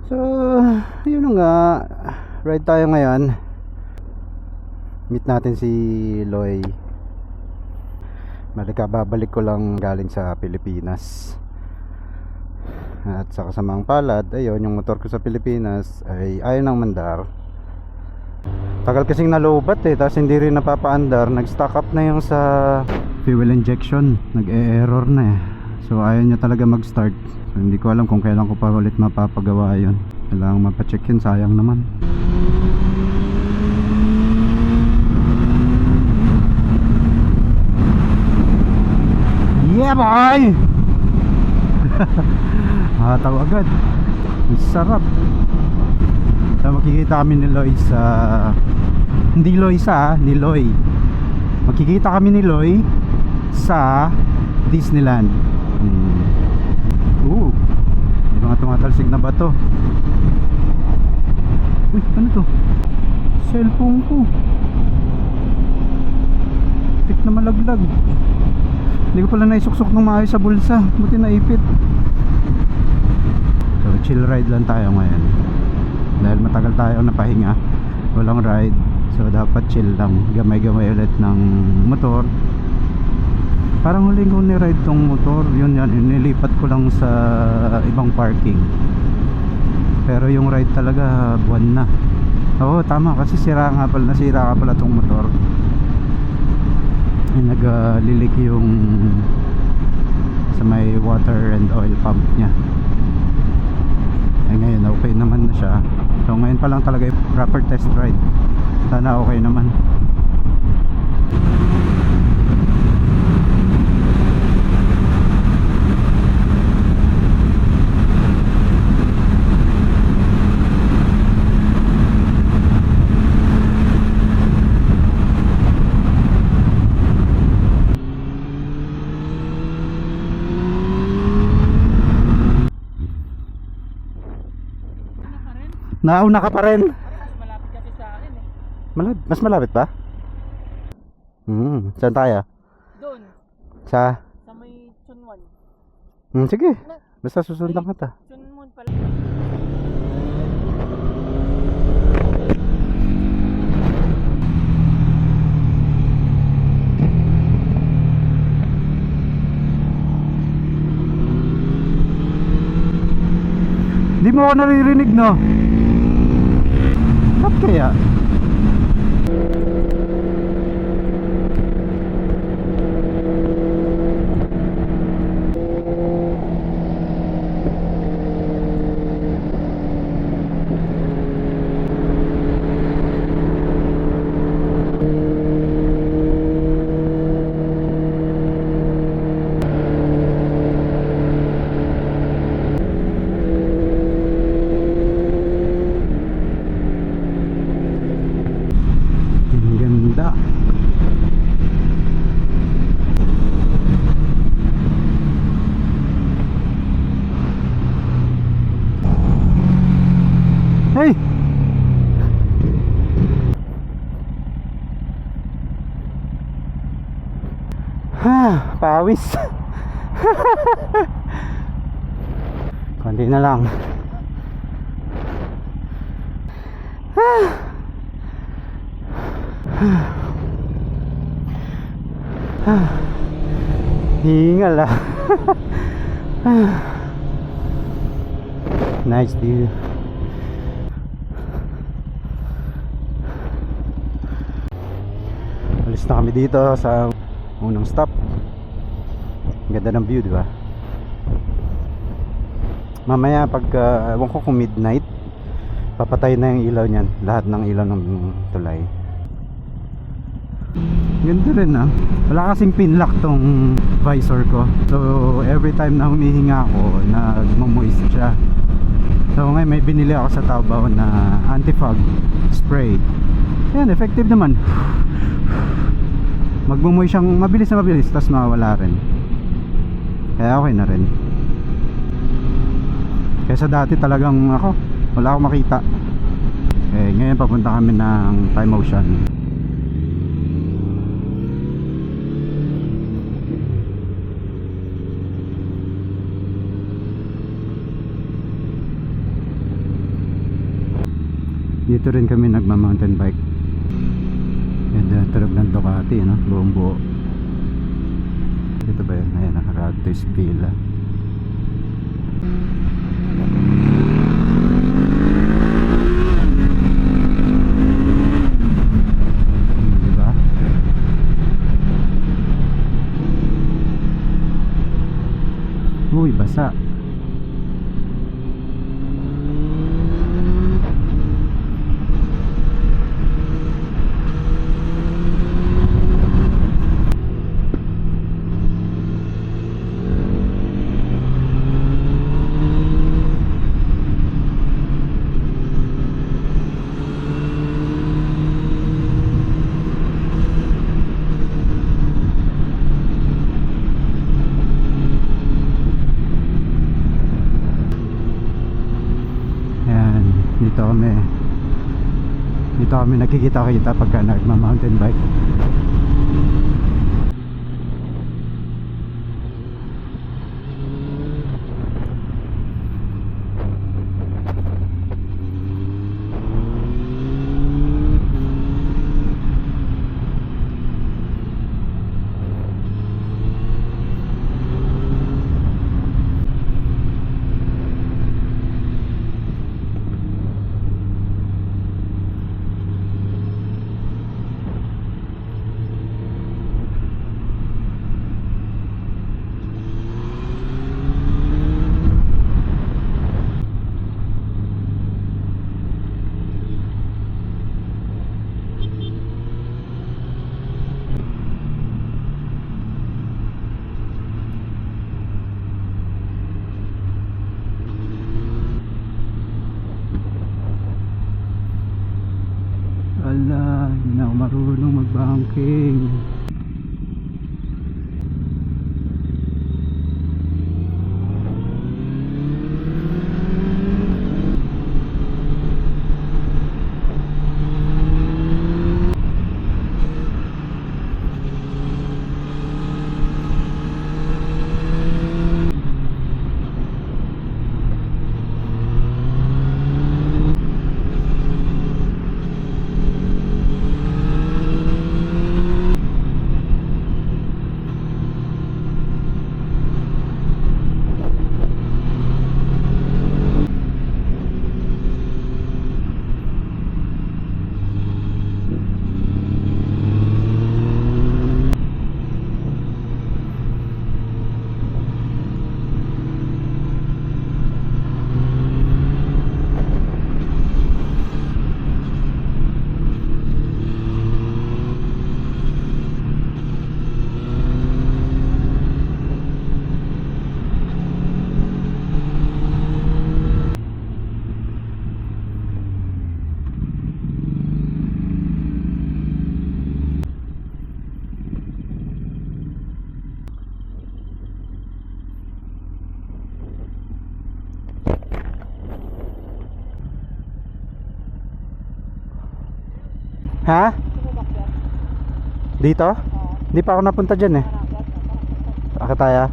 So, yun nga, ride tayo ngayon. Meet natin si Loy. Babalik ko lang galing sa Pilipinas. At sa kasamang palad, ayun, yung motor ko sa Pilipinas ay ayaw nang mandar. Tagal kasing nalobat tapos hindi rin napapaandar. Nag-stock up na yung sa fuel injection, nag-e-error na so ayaw niya talaga mag-start. So hindi ko alam kung kailan ko pa ulit mapapagawa yun. Kailangan mapacheck yun, sayang naman. Yeah boy! Makataw agad. Ang sarap. So makikita kami ni Loy sa, hindi Loy ni Loy. Makikita kami ni Loy sa Disneyland. May mga tumatalsik na bato. Uy, ano to? Cellphone ko. Tik na malaglag. Hindi ko pala naisuksok ng maayos sa bulsa. Buti naipit. So chill ride lang tayo ngayon. Dahil matagal tayo napahinga, walang ride. So dapat chill lang. Gamay-gamay ulit ng motor. Parang huling ko ni-ride tong motor. Yun yan, nilipat ko lang sa ibang parking. Pero yung ride talaga buwan na. Oo, tama, kasi nasira nga pala tong motor. Naglilik yung sa may water and oil pump nya. Ngayon okay naman na siya. So ngayon pa lang talaga yung proper test ride. Sana okay naman. Nauna ka pa rin. Mas malapit kasi sa akin Mas malapit pa? Saan tayo? Doon. Sa may Chunwon. sige. Basta susundan kita. Chunwon pala. Hindi mo ako naririnig, no? Ba't kaya? Hey! Pawis. Konti na lang. Hingal Nice view. Alis na kami dito sa unang stop. Ganda ng view, di ba? Mamaya pag ewan ko kung midnight, papatay na yung ilaw niyan, lahat ng ilaw ng tulay. Ganda rin wala kasing pinlock tong visor ko. So every time na humihinga ako, nagmo-moist siya. So ngayon may binili ako sa Taobao na anti-fog spray. Yan, effective naman. Magmo-moist siyang mabilis na mabilis, tapos mawawala rin. Kaya okay na rin. Kaysa dati talagang wala akong makita. Ngayon papunta kami ng Time Ocean. Dito rin kami nagma-mountain bike. Ganda ng tunog ng Ducati, no? Buong buo. Ito ba yun? Ayan, nakarado is pila. Diba? Uy, basa. Ayan, dito kami nakikita-kita pagka nagma-mountain bike. Ala, hindi na ako marunong mag-banking. Ha? Dito? Hindi pa ako napunta dyan eh. Akit tayo.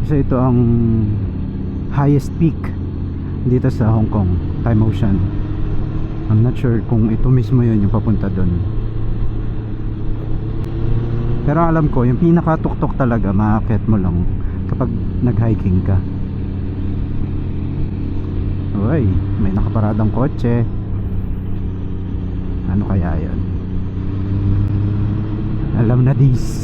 Kasi ito ang highest peak dito sa Hong Kong, Time Ocean. I'm not sure kung ito mismo yun yung papunta doon. Pero alam ko, yung pinakatuktok talaga maakyat mo lang kapag nag-hiking ka. Uy, may nakaparadang kotse. Ano kaya yun? Alam na this.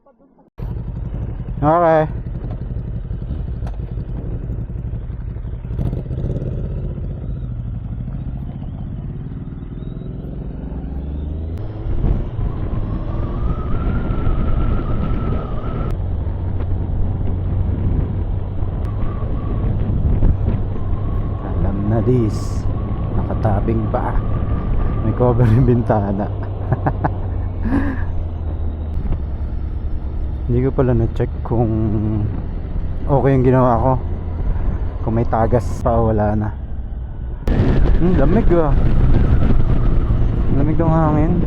dapat doon sa... Okay. Alam na dis. Nakatabing pa. May cover yung bintana. Hindi ko pala na-check kung okay yung ginawa ko. Kung may tagas pa o wala na. Lamig ah. Lamig ng hangin.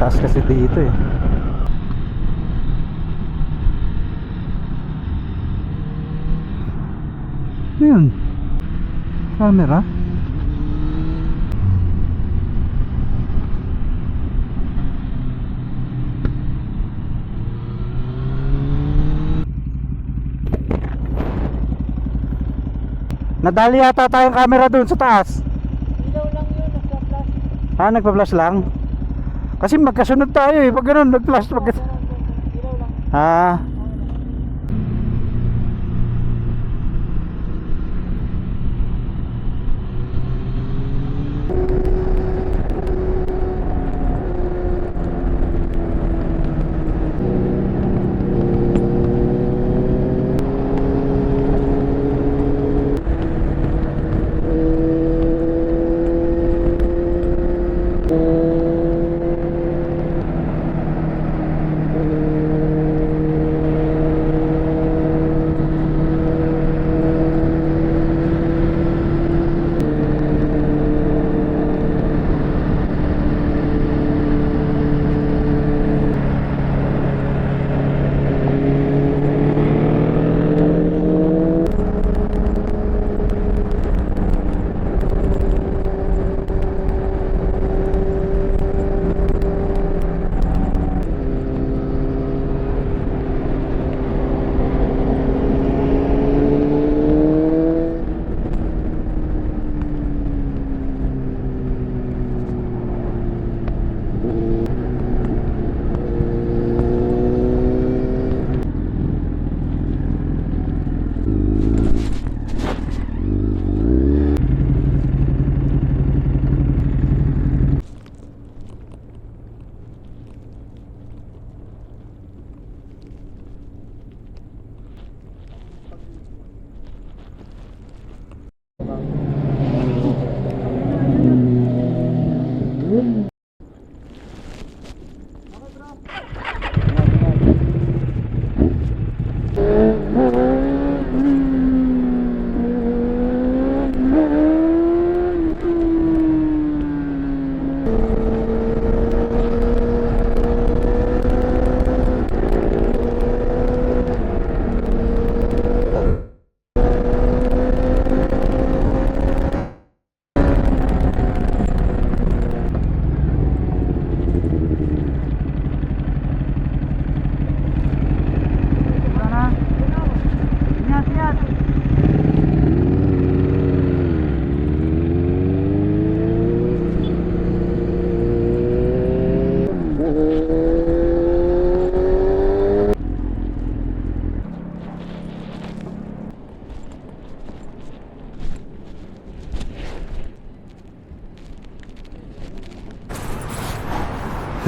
Taas kasi dito eh. Ano yun? Camera? Nadali yata tayong camera dun sa taas. Ilaw lang yun, nagpa-flash. Ah, nagpa-flash lang? Kasi magkasunod tayo eh. Pag ganun, nag-flash. Ilaw lang. Ah,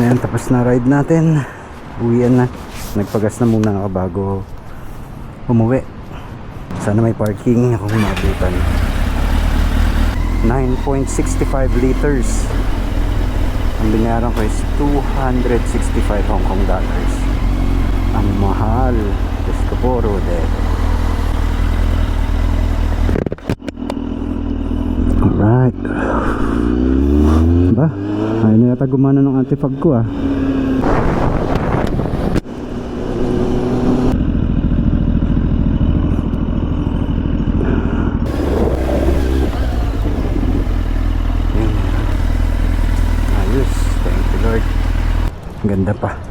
ayan, tapos na ride natin. Uwian na. Nagpagas na muna ako bago umuwi. Sana may parking ako mabutan. 9.65 liters. Ang binayaran ko is 265 Hong Kong dollars. Ang mahal. Diyos ko po, Rode. Alright. Ba? Ayaw na yata gumana ng anti-fog ko ah. Ayos. Thank you Lord. Ganda pa.